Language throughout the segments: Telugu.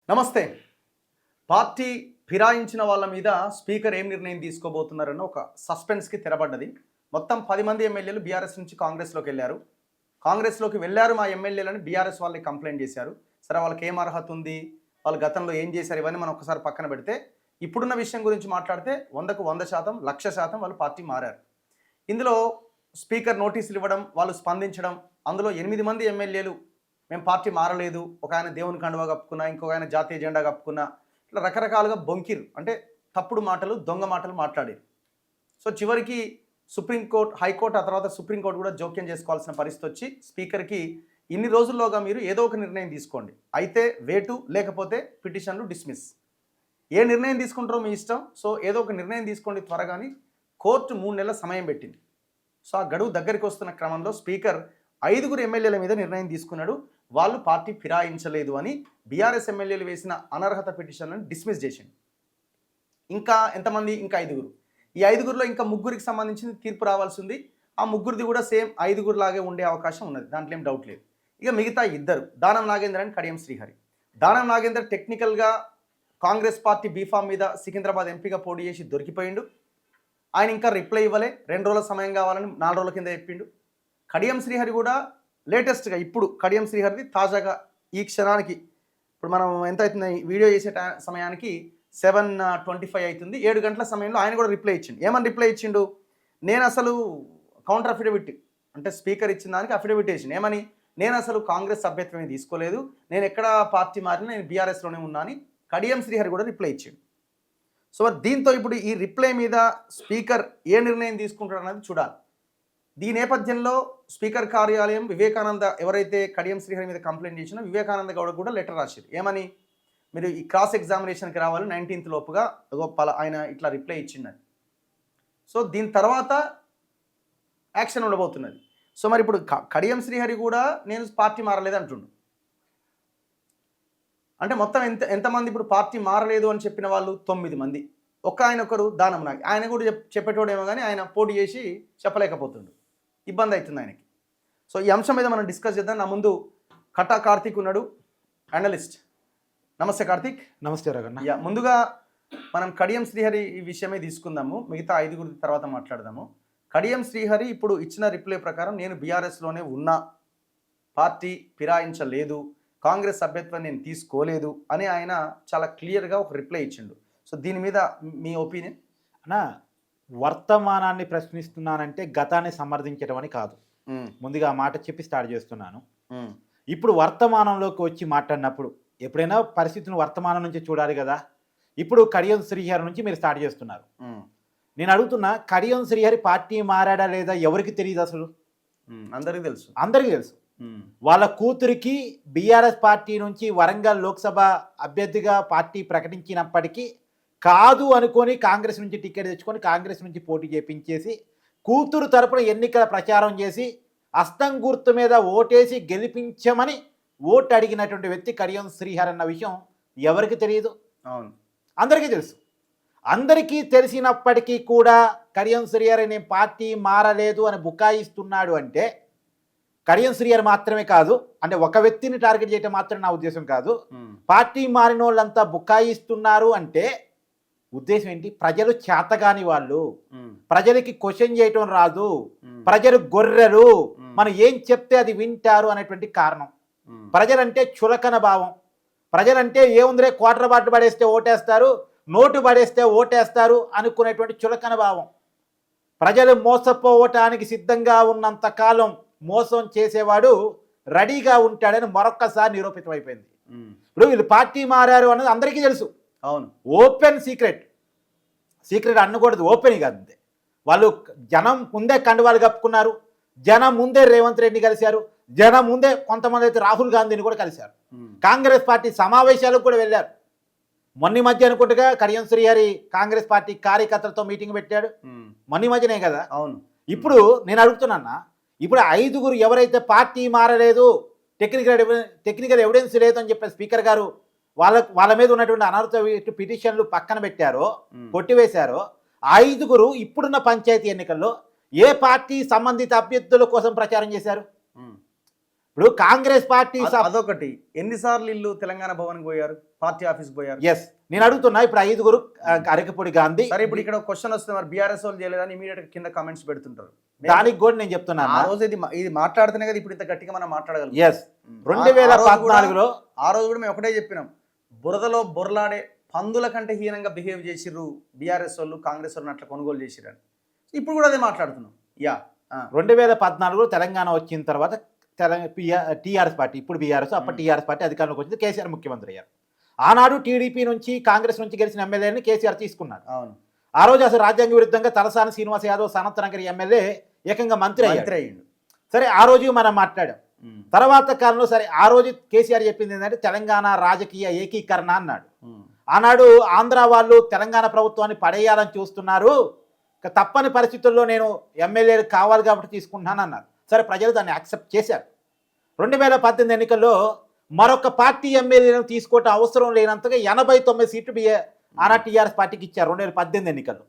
నమస్తే. పార్టీ ఫిరాయించిన వాళ్ళ మీద స్పీకర్ ఏం నిర్ణయం తీసుకోబోతున్నారన్న ఒక సస్పెన్స్కి తెరబడ్డది. మొత్తం 10 మంది ఎమ్మెల్యేలు బీఆర్ఎస్ నుంచి కాంగ్రెస్లోకి వెళ్ళారు. కాంగ్రెస్లోకి వెళ్ళారు మా ఎమ్మెల్యేలని బీఆర్ఎస్ వాళ్ళకి కంప్లైంట్ చేశారు. సరే, వాళ్ళకి ఏం అర్హత ఉంది, వాళ్ళు గతంలో ఏం చేశారు, ఇవన్నీ మనం ఒకసారి పక్కన పెడితే ఇప్పుడున్న విషయం గురించి మాట్లాడితే 100కు 100%, 1,00,000% వాళ్ళు పార్టీ మారారు. ఇందులో స్పీకర్ నోటీసులు ఇవ్వడం, వాళ్ళు స్పందించడం, అందులో 8 మంది ఎమ్మెల్యేలు మేము పార్టీ మారలేదు, ఒక ఆయన దేవుని కండువా కప్పుకున్నా, ఇంకొక ఆయన జాతీయ జెండా కప్పుకున్నా, ఇట్లా రకరకాలుగా బొంకిరు, అంటే తప్పుడు మాటలు, దొంగ మాటలు మాట్లాడారు. సో చివరికి సుప్రీంకోర్టు, హైకోర్టు, ఆ తర్వాత సుప్రీంకోర్టు కూడా జోక్యం చేసుకోవాల్సిన పరిస్థితి వచ్చి స్పీకర్కి ఇన్ని రోజుల్లోగా మీరు ఏదో ఒక నిర్ణయం తీసుకోండి, అయితే వేటు లేకపోతే పిటిషన్లు డిస్మిస్, ఏ నిర్ణయం తీసుకుంటారో మీ ఇష్టం, సో ఏదో ఒక నిర్ణయం తీసుకోండి త్వరగాని కోర్టు 3 నెలల సమయం పెట్టింది. సో ఆ గడువు దగ్గరికి వస్తున్న క్రమంలో స్పీకర్ 5 ఎమ్మెల్యేల మీద నిర్ణయం తీసుకున్నాడు. వాళ్ళు పార్టీ ఫిరాయించలేదు అని బీఆర్ఎస్ ఎమ్మెల్యేలు వేసిన అనర్హత పిటిషన్లను డిస్మిస్ చేసింది. ఇంకా ఎంతమంది? ఇంకా 5. ఈ 5లో ఇంకా 3కి సంబంధించిన తీర్పు రావాల్సి ఉంది. ఆ 3ది కూడా సేమ్ 5 లాగే ఉండే అవకాశం ఉన్నది, దాంట్లో ఏం డౌట్ లేదు. ఇక మిగతా 2 దానం నాగేందర్ అండ్ కడియం శ్రీహరి. దానం నాగేందర్ టెక్నికల్గా కాంగ్రెస్ పార్టీ బీఫామ్ మీద సికింద్రాబాద్ ఎంపీగా పోటీ చేసి దొరికిపోయిండు. ఆయన ఇంకా రిప్లై ఇవ్వలే, 2 రోజుల సమయం కావాలని 4 రోజుల కింద చెప్పిండు. కడియం శ్రీహరి కూడా లేటెస్ట్గా ఇప్పుడు కడియం శ్రీహరిది తాజాగా ఈ క్షణానికి ఇప్పుడు మనం ఎంత అవుతుంది వీడియో చేసే సమయానికి 7:25 అవుతుంది. 7 గంటల సమయంలో ఆయన కూడా రిప్లై ఇచ్చిండు. ఏమని రిప్లై ఇచ్చిండు? నేను అసలు కౌంటర్ అఫిడవిట్, అంటే స్పీకర్ ఇచ్చిన దానికి అఫిడవిట్ వేసిండు. ఏమని? నేను అసలు కాంగ్రెస్ సభ్యత్వమే తీసుకోలేదు, నేను ఎక్కడ పార్టీ మారినా నేను బీఆర్ఎస్లోనే ఉన్నా అని కడియం శ్రీహరి కూడా రిప్లై ఇచ్చిండు. సో దీంతో ఇప్పుడు ఈ రిప్లై మీద స్పీకర్ ఏ నిర్ణయం తీసుకుంటాడు అనేది చూడాలి. ఈ నేపథ్యంలో స్పీకర్ కార్యాలయం వివేకానంద, ఎవరైతే కడియం శ్రీహరి మీద కంప్లైంట్ చేసినా వివేకానంద గౌడ్ కూడా లెటర్ రాశారు. ఏమని? మీరు ఈ క్రాస్ ఎగ్జామినేషన్కి రావాలి 19th లోపుగా, ఆయన ఇట్లా రిప్లై ఇచ్చిందని. సో దీని తర్వాత యాక్షన్ ఉండబోతున్నది. సో మరి ఇప్పుడు కడియం శ్రీహరి కూడా నేను పార్టీ మారలేదు అంటుండు. అంటే మొత్తం ఎంతమంది ఇప్పుడు పార్టీ మారలేదు అని చెప్పిన వాళ్ళు? 9 మంది. ఒకరు దానం నాగి, ఆయన కూడా చెప్పేటోడేమో కానీ ఆయన పోటీ చేసి చెప్పలేకపోతుండు, ఇబ్బంది అవుతుంది ఆయనకి. సో ఈ అంశం మీద మనం డిస్కస్ చేద్దాం. నా ముందు కటా కార్తీక్ ఉన్నాడు, అనలిస్ట్. నమస్తే కార్తీక్. నమస్తే రఘన్న. ముందుగా మనం కడియం శ్రీహరి ఈ విషయమే తీసుకుందాము, మిగతా 5 తర్వాత మాట్లాడదాము. కడియం శ్రీహరి ఇప్పుడు ఇచ్చిన రిప్లై ప్రకారం నేను బీఆర్ఎస్లోనే ఉన్నా, పార్టీ ఫిరాయించలేదు, కాంగ్రెస్ సభ్యత్వం నేను తీసుకోలేదు అని ఆయన చాలా క్లియర్గా ఒక రిప్లై ఇచ్చిండు. సో దీని మీద మీ ఒపీనియన్? అన్నా, వర్తమానాన్ని ప్రశ్నిస్తున్నానంటే గతాన్ని సమర్థించడం అని కాదు. ముందుగా ఆ మాట చెప్పి స్టార్ట్ చేస్తున్నాను. ఇప్పుడు వర్తమానంలోకి వచ్చి మాట్లాడినప్పుడు ఎప్పుడైనా పరిస్థితిని వర్తమానం నుంచి చూడాలి కదా. ఇప్పుడు కడియం శ్రీహరి నుంచి మీరు స్టార్ట్ చేస్తున్నారు. నేను అడుగుతున్నా, కడియం శ్రీహరి పార్టీ మారాడా లేదా ఎవరికి తెలియదు అసలు? అందరికీ తెలుసు. అందరికీ తెలుసు. వాళ్ళ కూతురికి బీఆర్ఎస్ పార్టీ నుంచి వరంగల్ లోక్సభ అభ్యర్థిగా పార్టీ ప్రకటించినప్పటికీ కాదు అనుకొని కాంగ్రెస్ నుంచి టికెట్ తెచ్చుకొని కాంగ్రెస్ నుంచి పోటీ చేపించేసి కూతురు తరపున ఎన్నికల ప్రచారం చేసి అస్తం గుర్తు మీద ఓటేసి గెలిపించమని ఓటు అడిగినటువంటి వ్యక్తి కడియం శ్రీహరి అన్న విషయం ఎవరికి తెలియదు? అవును, అందరికీ తెలుసు. అందరికీ తెలిసినప్పటికీ కూడా కడియం శ్రీహరి నేను పార్టీ మారలేదు అని బుకాయిస్తున్నాడు అంటే కడియం శ్రీహరి మాత్రమే కాదు, అంటే ఒక వ్యక్తిని టార్గెట్ చేయటం మాత్రం నా ఉద్దేశం కాదు. పార్టీ మారిన వాళ్ళంతా బుకాయిస్తున్నారు అంటే ఉద్దేశం ఏంటి? ప్రజలు చేతగాని వాళ్ళు, ప్రజలకి క్వశ్చన్ చేయటం రాదు, ప్రజలు గొర్రెలు, మనం ఏం చెప్తే అది వింటారు అనేటువంటి కారణం. ప్రజలంటే చులకన భావం, ప్రజలంటే ఏముందిరే క్వార్టర్ బాటిల్ పడేస్తే ఓటేస్తారు, నోటు పడేస్తే ఓటేస్తారు అనుకునేటువంటి చులకన భావం. ప్రజలు మోసపోవటానికి సిద్ధంగా ఉన్నంత కాలం మోసం చేసేవాడు రెడీగా ఉంటాడని మరొక్కసారి నిరూపితం అయిపోయింది. ఇప్పుడు వీళ్ళు పార్టీ మారారు అన్నది అందరికీ తెలుసు. అవును, ఓపెన్ సీక్రెట్. సీక్రెట్ అనకూడదు, ఓపెన్ కాదు. అంతే. వాళ్ళు జనం ముందే కండువాలు కప్పుకున్నారు, జనం ముందే రేవంత్ రెడ్డి కలిశారు, జనం ముందే కొంతమంది అయితే రాహుల్ గాంధీని కూడా కలిశారు, కాంగ్రెస్ పార్టీ సమావేశాలకు కూడా వెళ్ళారు. మొన్న మధ్య అనుకుంటుగా కడియం శ్రీహరి కాంగ్రెస్ పార్టీ కార్యకర్తలతో మీటింగ్ పెట్టాడు, మొన్న మధ్యనే కదా. అవును. ఇప్పుడు నేను అడుగుతున్నా, ఇప్పుడు 5 ఎవరైతే పార్టీ మారలేదు, టెక్నికల్ ఎవిడెన్స్ లేదు అని చెప్పే స్పీకర్ గారు వాళ్ళ మీద ఉన్నటువంటి అనర్హత పిటిషన్లు పక్కన పెట్టారో, కొట్టివేశారో, 5 ఇప్పుడున్న పంచాయతీ ఎన్నికల్లో ఏ పార్టీ సంబంధిత అభ్యర్థుల కోసం ప్రచారం చేశారు? ఇప్పుడు కాంగ్రెస్ పార్టీ అదొకటి. ఎన్నిసార్లు ఇల్లు తెలంగాణ భవన్కి పోయారు, పార్టీ ఆఫీస్కి పోయారు? ఎస్, నేను అడుగుతున్నా. ఇప్పుడు 5 అరకపూడి గాంధీ. సరే, ఇప్పుడు ఇక్కడ క్వశ్చన్ వస్తుంది, మరి బీఆర్ఎస్ వాళ్ళు చేయలేదని ఇమీడియట్ కింద కామెంట్స్ పెడుతుంటారు. దానికి కూడా నేను చెప్తున్నాను, ఆ రోజు ఇది మాట్లాడుతూనే కదా ఇప్పుడు ఇంత గట్టిగా మనం మాట్లాడగలం. ఎస్, 2014లో ఆ రోజు కూడా మేము ఒకటే చెప్పినాం, బురదలో బొరలాడే పందుల కంటే హీనంగా బిహేవ్ చేసిర్రు బీఆర్ఎస్ వాళ్ళు, కాంగ్రెస్ వాళ్ళు అట్లా కొనుగోలు చేసిరని. ఇప్పుడు కూడా అదే మాట్లాడుతున్నాం. 2014లో తెలంగాణ వచ్చిన తర్వాత టీఆర్ఎస్ పార్టీ, ఇప్పుడు బీఆర్ఎస్, అప్పుడు టీఆర్ఎస్ పార్టీ అధికారంలోకి వచ్చింది. కేసీఆర్ ముఖ్యమంత్రి అయ్యారు. ఆనాడు టీడీపీ నుంచి కాంగ్రెస్ నుంచి గెలిచిన ఎమ్మెల్యేని కేసీఆర్ తీసుకున్నాడు. అవును. ఆ రోజు అసలు రాజ్యాంగ విరుద్ధంగా తలసాని శ్రీనివాస్ యాదవ్ సనత్నగర్ ఎమ్మెల్యే ఏకంగా మంత్రి అయ్యాడు. సరే, ఆ రోజు మనం మాట్లాడాం. తర్వాత కాలంలో సరే, ఆ రోజు కేసీఆర్ చెప్పింది ఏంటంటే తెలంగాణ రాజకీయ ఏకీకరణ అన్నాడు. ఆనాడు ఆంధ్ర వాళ్ళు తెలంగాణ ప్రభుత్వాన్ని పడేయాలని చూస్తున్నారు, తప్పని పరిస్థితుల్లో నేను ఎమ్మెల్యేలు కావాలి కాబట్టి తీసుకుంటున్నాను అన్నారు. సరే, ప్రజలు దాన్ని యాక్సెప్ట్ చేశారు. 2018 ఎన్నికల్లో మరొక పార్టీ ఎమ్మెల్యేలను తీసుకోవటం అవసరం లేనంతగా 89 సీట్లు ఆనాడు టీఆర్ఎస్ పార్టీకి ఇచ్చారు 2018 ఎన్నికల్లో.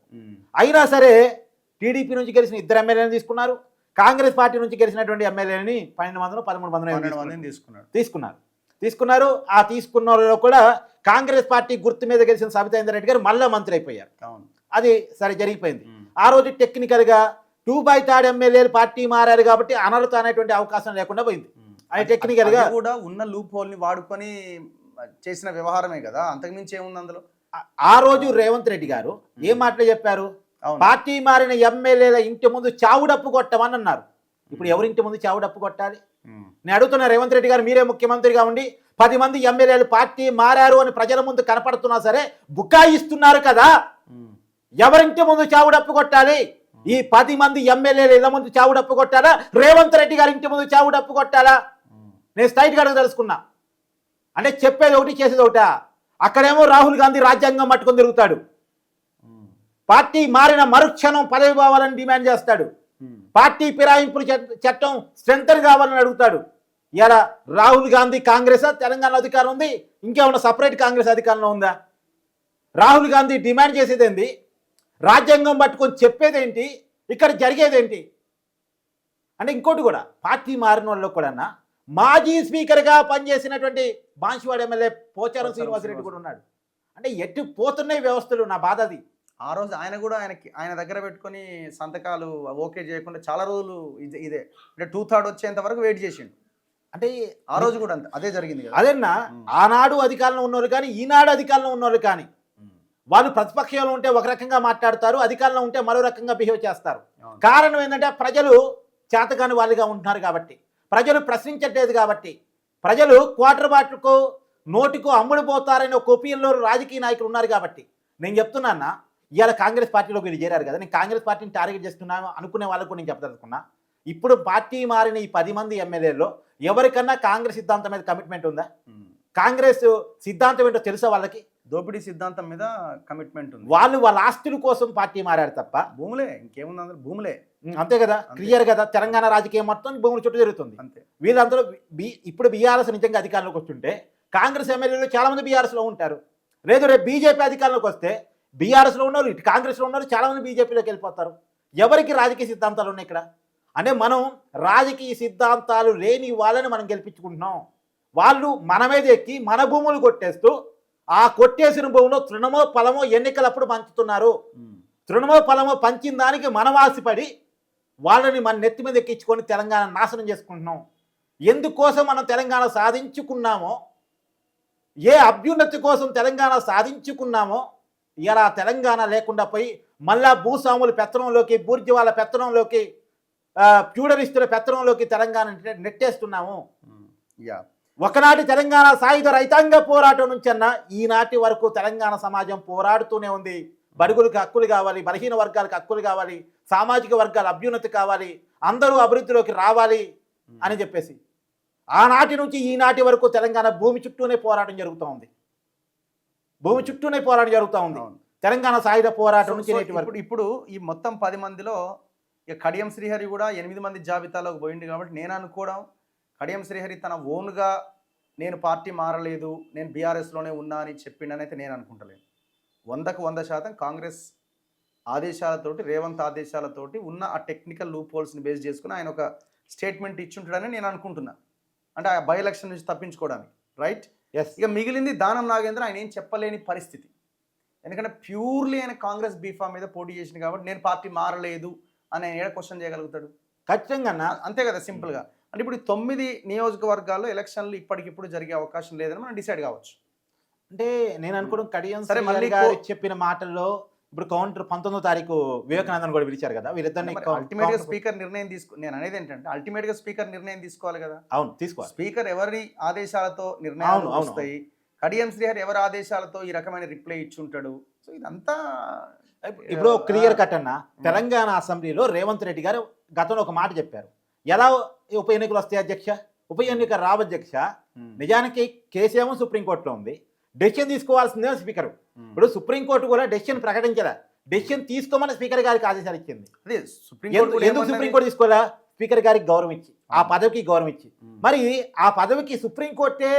అయినా సరే టీడీపీ నుంచి గెలిచిన 2 ఎమ్మెల్యేలను తీసుకున్నారు, కాంగ్రెస్ పార్టీ నుంచి గెలిచినటువంటి ఎమ్మెల్యేలని 12 మందిలో 13 మంది తీసుకున్నారు. ఆ తీసుకున్న వాళ్ళలో కూడా కాంగ్రెస్ పార్టీ గుర్తు మీద గెలిచిన సబితా ఇంద్రారెడ్డి గారు మళ్ళీ మంత్రి అయిపోయారు. అది సరే జరిగిపోయింది. ఆ రోజు టెక్నికల్గా 2/3 ఎమ్మెల్యేలు పార్టీ మారారు కాబట్టి అనర్హత అనేటువంటి అవకాశం లేకుండా పోయింది. అది టెక్నికల్గా కూడా ఉన్న లూప్ హోల్ని వాడుకొని చేసిన వ్యవహారమే కదా, అంతకుమించి ఏముంది అందులో. ఆ రోజు రేవంత్ రెడ్డి గారు ఏం మాటలు చెప్పారు, పార్టీ మారిన ఎమ్మెల్యేల ఇంటి ముందు చావుడప్పు కొట్టమని అన్నారు. ఇప్పుడు ఎవరింటి ముందు చావుడప్పు కొట్టాలి? నేను అడుగుతున్నా, రేవంత్ రెడ్డి గారు మీరే ముఖ్యమంత్రిగా ఉండి 10 మంది ఎమ్మెల్యేలు పార్టీ మారారు అని ప్రజల ముందు కనపడుతున్నా సరే బుకాయిస్తున్నారు కదా, ఎవరింటి ముందు చావుడప్పు కొట్టాలి? ఈ 10 మంది ఎమ్మెల్యేలు ఇళ్ళ ముందు చావుడప్పు కొట్టాలా, రేవంత్ రెడ్డి గారి ఇంటి ముందు చావుడప్పు కొట్టాలా? నేను స్ట్రైట్గా అడుగు తెలుసుకున్నా. అంటే చెప్పేది ఒకటి చేసేది ఒకటా? అక్కడేమో రాహుల్ గాంధీ రాజ్యాంగం పట్టుకొని తిరుగుతాడు, పార్టీ మారిన మరుక్షణం పదవి కావాలని డిమాండ్ చేస్తాడు, పార్టీ ఫిరాయింపుల చట్టం స్ట్రెంథన్ కావాలని అడుగుతాడు. ఇలా రాహుల్ గాంధీ కాంగ్రెస్ తెలంగాణ అధికారం ఉంది, ఇంకేమన్నా సపరేట్ కాంగ్రెస్ అధికారంలో ఉందా? రాహుల్ గాంధీ డిమాండ్ చేసేదేంటి, రాజ్యాంగం పట్టుకొని చెప్పేదేంటి, ఇక్కడ జరిగేదేంటి? అంటే ఇంకోటి కూడా, పార్టీ మారిన వాళ్ళు కూడా మాజీ స్పీకర్గా పనిచేసినటువంటి బాన్సువాడ ఎమ్మెల్యే పోచారం శ్రీనివాసరెడ్డి కూడా ఉన్నాడు. అంటే ఎటు పోతున్నాయి వ్యవస్థలు, నా బాధ అది. ఆ రోజు ఆయన కూడా ఆయన దగ్గర పెట్టుకొని సంతకాలు ఓకే చేయకుండా చాలా రోజులు ఇదే అంటే 2/3 వచ్చేంత వరకు వెయిట్ చేసిండు. అంటే ఆ రోజు కూడా అదే జరిగింది కదా. అదేనా, ఆనాడు అధికారంలో ఉన్నోళ్ళు కానీ ఈనాడు అధికారంలో ఉన్నోళ్ళు కానీ వాళ్ళు ప్రతిపక్షంలో ఉంటే ఒక రకంగా మాట్లాడతారు, అధికారంలో ఉంటే మరో రకంగా బిహేవ్ చేస్తారు. కారణం ఏంటంటే ప్రజలు చేతకాని వాళ్ళుగా ఉంటున్నారు కాబట్టి, ప్రజలు ప్రశ్నించట్లేదు కాబట్టి, ప్రజలు క్వార్టర్ బాటిల్కు నోటికు అమ్ముడుపోతారని ఒక ఒపీనియన్లో రాజకీయ నాయకులు ఉన్నారు కాబట్టి. నేను చెప్తున్నా, ఇవాళ కాంగ్రెస్ పార్టీలోకి వీళ్ళు చేరారు కదా, నేను కాంగ్రెస్ పార్టీని టార్గెట్ చేస్తున్నాను అనుకునే వాళ్ళకు నేను చెప్పదలుచుకున్నా. ఇప్పుడు పార్టీ మారిన ఈ 10 మంది ఎమ్మెల్యేల్లో ఎవరికన్నా కాంగ్రెస్ సిద్ధాంతం మీద కమిట్మెంట్ ఉందా? కాంగ్రెస్ సిద్ధాంతం ఏంటో తెలుసా వాళ్ళకి? దోపిడీ సిద్ధాంతం మీద కమిట్మెంట్ ఉంది. వాళ్ళు వాళ్ళ ఆస్తుల కోసం పార్టీ మారారు తప్ప భూములే, ఇంకేముంది అందులో, భూములే. అంతే కదా, క్లియర్ కదా. తెలంగాణ రాజకీయం మొత్తం భూముల చుట్టూ జరుగుతుంది. అంతే. వీళ్ళందరూ ఇప్పుడు బీఆర్ఎస్ నిజంగా అధికారంలోకి వస్తుంటే కాంగ్రెస్ ఎమ్మెల్యేలు చాలా మంది బీఆర్ఎస్లో ఉంటారు. లేదు రేపు బీజేపీ అధికారంలోకి వస్తే బీఆర్ఎస్లో ఉన్నారు, ఇటు కాంగ్రెస్లో ఉన్నారు, చాలా మంది బీజేపీలోకి వెళ్ళిపోతారు. ఎవరికి రాజకీయ సిద్ధాంతాలు ఉన్నాయి ఇక్కడ? అంటే మనం రాజకీయ సిద్ధాంతాలు లేని వాళ్ళని మనం గెలిపించుకుంటున్నాం. వాళ్ళు మన మీద ఎక్కి మన భూములు కొట్టేస్తూ ఆ కొట్టేసిన భూమిలో తృణమో ఫలమో ఎన్నికలప్పుడు పంచుతున్నారు. తృణమో ఫలమో పంచిన దానికి మనం ఆశపడి వాళ్ళని మన నెత్తి మీద ఎక్కించుకొని తెలంగాణ నాశనం చేసుకుంటున్నాం. ఎందుకోసం మనం తెలంగాణ సాధించుకున్నామో, ఏ అభ్యున్నతి కోసం తెలంగాణ సాధించుకున్నామో, ఇలా తెలంగాణ లేకుండా పోయి మళ్ళా భూస్వాముల పెత్తనంలోకి, బూర్జువాల పెత్తనంలోకి, ఫ్యూడలిస్టుల పెత్తనంలోకి తెలంగాణ నెట్టేస్తున్నాము. ఒకనాటి తెలంగాణ సాయుధ రైతాంగ పోరాటం నుంచన్నా ఈనాటి వరకు తెలంగాణ సమాజం పోరాడుతూనే ఉంది. బడుగులకు హక్కులు కావాలి, బలహీన వర్గాలకు హక్కులు కావాలి, సామాజిక వర్గాల అభ్యున్నతి కావాలి, అందరూ అభివృద్ధిలోకి రావాలి అని చెప్పేసి ఆనాటి నుంచి ఈనాటి వరకు తెలంగాణ భూమి చుట్టూనే పోరాటం జరుగుతూ ఉంది. భూమి చుట్టూనే పోరాటం జరుగుతూ ఉంది తెలంగాణ సాయుధ పోరాటం నుంచి నేటి వరకు. ఇప్పుడు ఈ మొత్తం 10 మందిలో ఇక కడియం శ్రీహరి కూడా 8 మంది జాబితాలోకి పోయింది కాబట్టి నేను అనుకోవడం, కడియం శ్రీహరి తన ఓన్గా నేను పార్టీ మారలేదు, నేను బీఆర్ఎస్లోనే ఉన్నా అని చెప్పిండని అయితే నేను అనుకుంటలేను. 100కు 100% కాంగ్రెస్ ఆదేశాలతోటి, రేవంత్ ఆదేశాలతోటి ఉన్న ఆ టెక్నికల్ లూప్ హోల్స్ని బేస్ చేసుకుని ఆయన ఒక స్టేట్మెంట్ ఇచ్చుంటాడని నేను అనుకుంటున్నా. అంటే ఆ బై ఎలక్షన్ నుంచి తప్పించుకోవడానికి, రైట్? ఎస్. ఇక మిగిలింది దానం నాగేంద్ర. ఆయన ఏం చెప్పలేని పరిస్థితి, ఎందుకంటే ప్యూర్లీ ఆయన కాంగ్రెస్ బీఫామ్ మీద పోటీ చేసింది కాబట్టి నేను పార్టీ మారలేదు అని ఆయన ఏడ క్వశ్చన్ చేయగలుగుతాడు? ఖచ్చితంగా అన్న. అంతే కదా, సింపుల్గా. అంటే ఇప్పుడు 9 నియోజకవర్గాల్లో ఎలక్షన్లు ఇప్పటికిప్పుడు జరిగే అవకాశం లేదని మనం డిసైడ్ కావచ్చు. అంటే నేను అనుకోవడం కడియం సరే, మళ్ళీ గారు చెప్పిన మాటల్లో ఇప్పుడు కౌంటర్ 19వ తారీఖు వివేకానందన్ కూడా పిలిచారు కదా, వీరిద్దరిని అల్టిమేట్ గా స్పీకర్ నిర్ణయం నేను అనేది ఏంటంటే అల్టిమేట్ గా స్పీకర్ నిర్ణయం తీసుకోవాలి కదా. అవును, తీసుకోవాలి. స్పీకర్ ఎవరి ఆదేశాలతో నిర్ణయాలు వస్తాయి, కడియం శ్రీహరి ఎవరి ఆదేశాలతో ఈ రకమైన రిప్లై ఇచ్చుంటాడు. సో ఇదంతా ఇప్పుడు క్లియర్ కట్ అన్న, తెలంగాణ అసెంబ్లీలో రేవంత్ రెడ్డి గారు గతంలో ఒక మాట చెప్పారు. ఎలా ఉప ఎన్నికలు వస్తాయి అధ్యక్ష, ఉప ఎన్నిక రావు అధ్యక్ష. నిజానికి కేసు ఏమో సుప్రీంకోర్టులో ఉంది, డెసిషన్ తీసుకోవాల్సిందే స్పీకర్. ఇప్పుడు సుప్రీంకోర్టు కూడా డెసిషన్ ప్రకటించదా, డెసిషన్ తీసుకోమని స్పీకర్ గారికి ఆదేశాలు ఇచ్చింది. ఎందుకు సుప్రీంకోర్టు తీసుకోవాలా? స్పీకర్ గారికి గౌరవం ఇచ్చి, ఆ పదవికి గౌరవం ఇచ్చి. మరి ఆ పదవికి సుప్రీంకోర్టే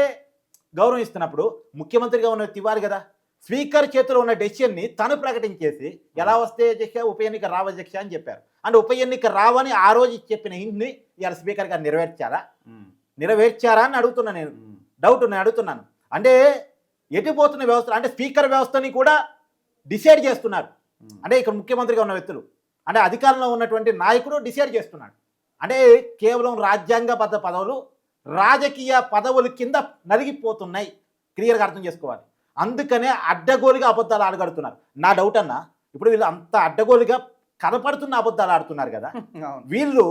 గౌరవం ఇస్తున్నప్పుడు ముఖ్యమంత్రిగా ఉన్న వ్యక్తి ఇవ్వాలి కదా. స్పీకర్ చేతిలో ఉన్న డెసిషన్ని తను ప్రకటించేసి ఎలా వస్తే అధ్యక్ష ఉప ఎన్నిక రావు అధ్యక్ష అని చెప్పారు. అంటే ఉప ఎన్నిక రావని ఆ రోజు చెప్పిన హింట్ని ఇవాళ స్పీకర్ గారు నెరవేర్చారా అని అడుగుతున్నా. నేను డౌట్ నేను అడుగుతున్నాను. అంటే ఎటుపోతున్న వ్యవస్థ, అంటే స్పీకర్ వ్యవస్థని కూడా డిసైడ్ చేస్తున్నారు. అంటే ఇక్కడ ముఖ్యమంత్రిగా ఉన్న వ్యక్తులు, అంటే అధికారంలో ఉన్నటువంటి నాయకుడు డిసైడ్ చేస్తున్నాడు. అంటే కేవలం రాజ్యాంగబద్ధ పదవులు రాజకీయ పదవుల కింద నలిగిపోతున్నాయి. క్లియర్గా అర్థం చేసుకోవాలి. అందుకనే అడ్డగోలుగా అబద్ధాలు ఆడగడుతున్నారు. నా డౌట్ అన్న, ఇప్పుడు వీళ్ళు అంత అడ్డగోలుగా కనపడుతున్న అబద్ధాలు ఆడుతున్నారు కదా, వీళ్ళు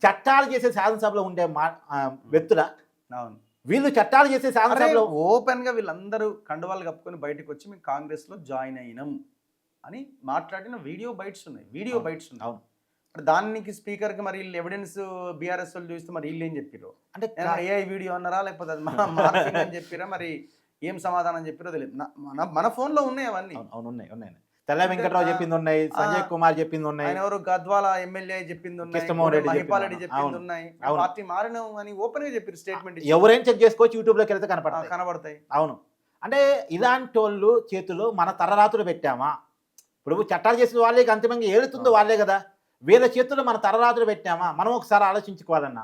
చట్టాలు చేసే శాసనసభలో ఉండే వ్యక్తుల, వీళ్ళు చట్టాలు చేసే శాసనసభలో ఓపెన్ గా వీళ్ళందరూ కండువాలు కప్పుకొని బయటకు వచ్చి మేము కాంగ్రెస్ లో జాయిన్ అయినాం అని మాట్లాడిన వీడియో బైట్స్ ఉన్నాయి. అవును. దానికి స్పీకర్ కి మరి ఎవిడెన్స్ బీఆర్ఎస్ వాళ్ళు చూస్తే మరి వీళ్ళు ఏం చెప్పారు? అంటే ఏఐ వీడియో అన్నారా, లేకపోతే అది మార్ఫింగ్ అని చెప్పిరా, మరి ఏం సమాధానం చెప్పారో తెలియదు. మన ఫోన్ లో ఉన్నాయి అవన్నీ. అవును, ఉన్నాయి. తెల్ల వెంకటరావు చెప్పింది ఉన్నాయి, సంజయ్ కుమార్ చెప్పింది ఉన్నాయి, ఆయన ఎవరు గద్వాల ఎమ్మెల్యే చెప్పింది ఉన్నాయి, మహిపాల్ రెడ్డి చెప్పింది ఉన్నాయి. పార్టీ మారిన అని ఓపెన్ గా చెప్పారు స్టేట్మెంట్. ఎవరైనా చెక్ చేసుకోవచ్చు, యూట్యూబ్ లోకి వెళ్తే కనపడతాయి. అవును. అంటే ఇలాంటి వాళ్ళు చేతులు మన తరరాతులు పెట్టామా? ఇప్పుడు చట్టాలు చేసిన వాళ్ళే అంతిమంగా ఏలుతుందో వాళ్ళే కదా. వీళ్ళ చేతులు మన తరరాతులు పెట్టామా? మనం ఒకసారి ఆలోచించుకోవాలన్నా,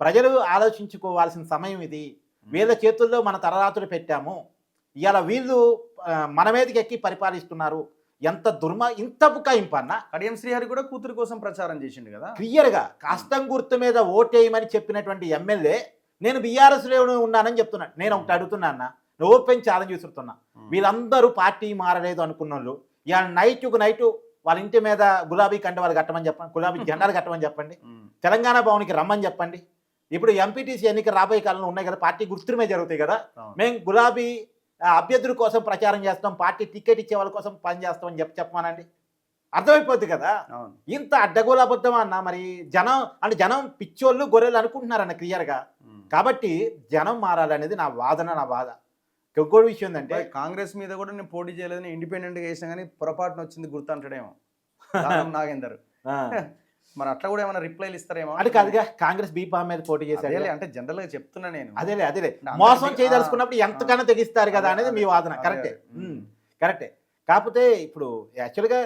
ప్రజలు ఆలోచించుకోవాల్సిన సమయం ఇది. వీళ్ళ చేతుల్లో మన తరరాతులు పెట్టాము, ఇవాళ వీళ్ళు మన మీదకి ఎక్కి పరిపాలిస్తున్నారు. ఎంత ఇంత బుకాయింపు అన్న. కడియం శ్రీహరి కూడా కూతురు కోసం ప్రచారం చేసిండు కదా. క్లియర్గా కష్టం గుర్తు మీద ఓటేయమని చెప్పినటువంటి ఎమ్మెల్యే నేను బీఆర్ఎస్లో ఉన్నానని చెప్తున్నాను. నేను ఒకటి అడుగుతున్నా అన్న, ఓపెన్ ఛాలెంజ్ చూస్తున్నా. వీళ్ళందరూ పార్టీ మారలేదు అనుకున్న వాళ్ళు ఇవాళ నైట్ వాళ్ళ ఇంటి మీద గులాబీ కండవాలు కట్టమని చెప్పండి, గులాబీ జెండాలు కట్టమని చెప్పండి, తెలంగాణ భవన్కి రమ్మని చెప్పండి. ఇప్పుడు ఎంపీటీసీ ఎన్నిక రాబోయే కాలంలో ఉన్నాయి కదా, పార్టీ గుర్తుమే జరుగుతాయి కదా. మేము గులాబీ అభ్యర్థుల కోసం ప్రచారం చేస్తాం, పార్టీ టికెట్ ఇచ్చే వాళ్ళ కోసం పనిచేస్తామని చెప్పమానండి, అర్థమైపోద్ది కదా. ఇంత అడ్డగోలు అబద్ధం అన్న. మరి జనం పిచ్చోళ్ళు గొర్రెలు అనుకుంటున్నారన్న క్లియర్గా. కాబట్టి జనం మారాలనేది నా బాధ. ఇంకోటి విషయం ఏంటంటే, కాంగ్రెస్ మీద కూడా నేను పోటీ చేయలేదని ఇండిపెండెంట్ గా చేసినా కానీ పొరపాటున వచ్చింది గుర్తు అంటాడేమో నాగేందర్. మరి అట్లా కూడా ఏమైనా రిప్లైలు ఇస్తారేమో. అంటే కాదుగా, కాంగ్రెస్ బీఫామ్ మీద పోటీ చేశారు అంటే జనరల్ గా చెప్తున్నా నేను. అదేలే మోసం చేయదలుచుకున్నప్పుడు ఎంతకన్నా తెగిస్తారు కదా అనేది మీ వాదన. కరెక్టే. కాకపోతే ఇప్పుడు యాక్చువల్గా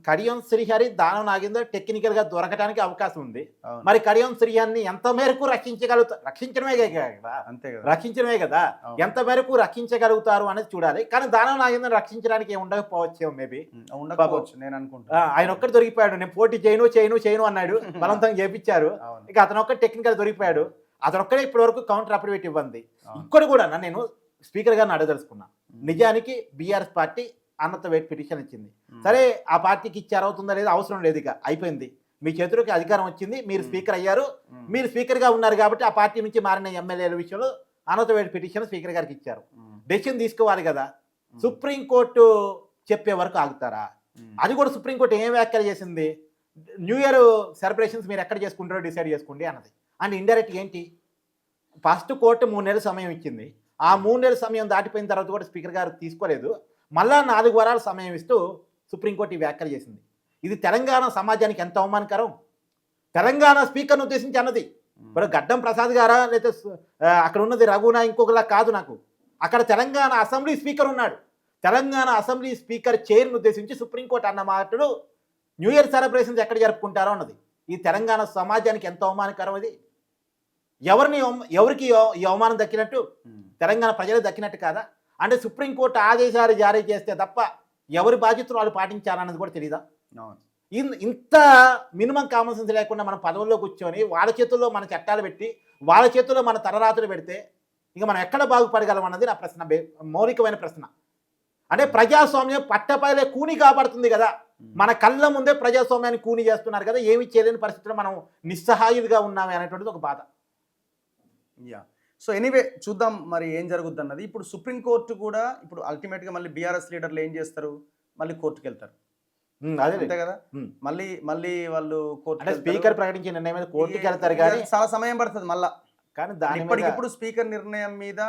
కడియం శ్రీహరి దానం నాగేందర్ టెక్నికల్గా దొరకడానికి అవకాశం ఉంది. మరి కడియం శ్రీహరిని ఎంత మేరకు రక్షించడమే కదా, ఎంత మేరకు రక్షించగలుగుతారు అనేది చూడాలి. కానీ దానం నాగేందర్ రక్షించడానికి ఏమి ఉండకపోవచ్చు, మేబీ ఉండకపోవచ్చు నేను అనుకుంటా. ఆయన ఒక్కటి దొరికిపోయాడు. నేను పోటీ చేయను అన్నాడు, బలవంతంగా చేపించారు. ఇక అతను ఒక్కటి టెక్నికల్ దొరికిపోయాడు. అతను ఒక్కడే ఇప్పటి వరకు కౌంటర్ అఫిడవిట్ ఇవ్వండి. ఇంకోటి కూడా నేను స్పీకర్ గారిని అడగదలుచుకున్నా. నిజానికి బీఆర్ఎస్ పార్టీ అన్నత వెయిట్ పిటిషన్ ఇచ్చింది. సరే, ఆ పార్టీకి ఇచ్చారవుతుందా లేదా అవసరం లేదు, ఇక అయిపోయింది. మీ చేతులకు అధికారం వచ్చింది, మీరు స్పీకర్ అయ్యారు, మీరు స్పీకర్గా ఉన్నారు కాబట్టి ఆ పార్టీ నుంచి మారిన ఎమ్మెల్యేల విషయంలో అన్నత వెయిట్ పిటిషన్ స్పీకర్ గారికి ఇచ్చారు. డెసిషన్ తీసుకోవాలి కదా. సుప్రీంకోర్టు చెప్పే వరకు ఆగుతారా? అది కూడా సుప్రీంకోర్టు ఏం వ్యాఖ్యలు చేసింది, న్యూ ఇయర్ సెలబ్రేషన్స్ మీరు ఎక్కడ చేసుకుంటారో డిసైడ్ చేసుకోండి అన్నది. అండ్ ఇండైరెక్ట్ ఏంటి, ఫస్ట్ కోర్టు 3 నెలల సమయం ఇచ్చింది. ఆ 3 నెలల సమయం దాటిపోయిన తర్వాత కూడా స్పీకర్ గారు తీసుకోలేదు. మళ్ళా 4 వారాల సమయం ఇస్తూ సుప్రీంకోర్టు ఈ వ్యాఖ్యలు చేసింది. ఇది తెలంగాణ సమాజానికి ఎంత అవమానకరం. తెలంగాణ స్పీకర్ను ఉద్దేశించి అన్నది. ఇప్పుడు గడ్డం ప్రసాద్ గారా లేకపోతే అక్కడ ఉన్నది రఘునా ఇంకొకలా కాదు. నాకు అక్కడ తెలంగాణ అసెంబ్లీ స్పీకర్ ఉన్నాడు. తెలంగాణ అసెంబ్లీ స్పీకర్ చైర్ను ఉద్దేశించి సుప్రీంకోర్టు అన్న మాటలు న్యూ ఇయర్ సెలబ్రేషన్స్ ఎక్కడ జరుపుకుంటారో అన్నది. ఈ తెలంగాణ సమాజానికి ఎంత అవమానకరం అది. ఎవరికి ఈ అవమానం దక్కినట్టు? తెలంగాణ ప్రజలకు దక్కినట్టు కాదా? అంటే సుప్రీంకోర్టు ఆదేశాలు జారీ చేస్తే తప్ప ఎవరి బాధ్యతలు వాళ్ళు పాటించాలన్నది కూడా తెలియదా? అవును. ఇంత మినిమం కామన్ సెన్స్ లేకుండా మనం పదవుల్లో కూర్చొని వాళ్ళ చేతుల్లో మన చట్టాలు పెట్టి వాళ్ళ చేతుల్లో మన తలరాతులు పెడితే ఇక మనం ఎక్కడ బాగుపడగలం అన్నది నా ప్రశ్న, మౌలికమైన ప్రశ్న. అంటే ప్రజాస్వామ్యం పట్టపైలే కూని కాపాడుతుంది కదా, మన కళ్ళ ముందే ప్రజాస్వామ్యాన్ని కూని చేస్తున్నారు కదా, ఏమి చేయలేని పరిస్థితుల్లో మనం నిస్సహాయులుగా ఉన్నామే అనేటువంటిది ఒక బాధ. యా. సో ఎనీవే చూద్దాం మరి ఏం జరుగుద్ది అన్నది. ఇప్పుడు సుప్రీంకోర్టు కూడా ఇప్పుడు అల్టిమేట్గా మళ్ళీ బీఆర్ఎస్ లీడర్లు ఏం చేస్తారు, మళ్ళీ కోర్టుకు వెళ్తారు. అదే అంతే కదా, మళ్ళీ వాళ్ళు అంటే స్పీకర్ ప్రకటించిన నిర్ణయం మీద కోర్టుకి వెళ్తారు కానీ చాలా సమయం పడుతుంది మళ్ళా. కానీ దాని ఇప్పటికిప్పుడు స్పీకర్ నిర్ణయం మీద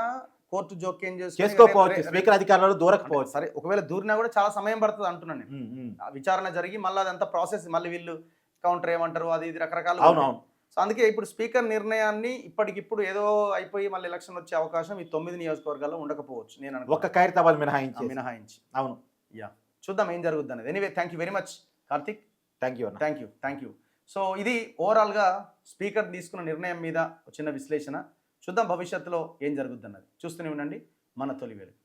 కోర్టు జోక్యం చేసుకోకపోవచ్చు, స్పీకర్ అధికారులు దూరకపోవచ్చు. సరే, ఒకవేళ దూరినా కూడా చాలా సమయం పడుతుంది అంటున్నాను నేను. ఆ విచారణ జరిగి మళ్ళీ అదంతా ప్రాసెస్, మళ్ళీ వీళ్ళు కౌంటర్ ఏమంటారు అది ఇది రకరకాల. అవునవును. సో అందుకే ఇప్పుడు స్పీకర్ నిర్ణయాన్ని ఇప్పటికిప్పుడు ఏదో అయిపోయి మళ్ళీ ఎలక్షన్ వచ్చే అవకాశం ఈ 9 నియోజకవర్గాల్లో ఉండకపోవచ్చు నేను అనుకుంటున్నాను. ఒక్క ఖైరతాబాద్ మినహాయించి. అవును. యా, చూద్దాం ఏం జరుగుద్ది అనేది. Anyway thank you very much Karthik. Thank you. So ఇది ఓవరాల్గా స్పీకర్ తీసుకున్న నిర్ణయం మీద చిన్న విశ్లేషణ. చూద్దాం భవిష్యత్తులో ఏం జరుగుద్ది అన్నది. చూస్తూనే ఉండండి మన తొలి వెలుగు.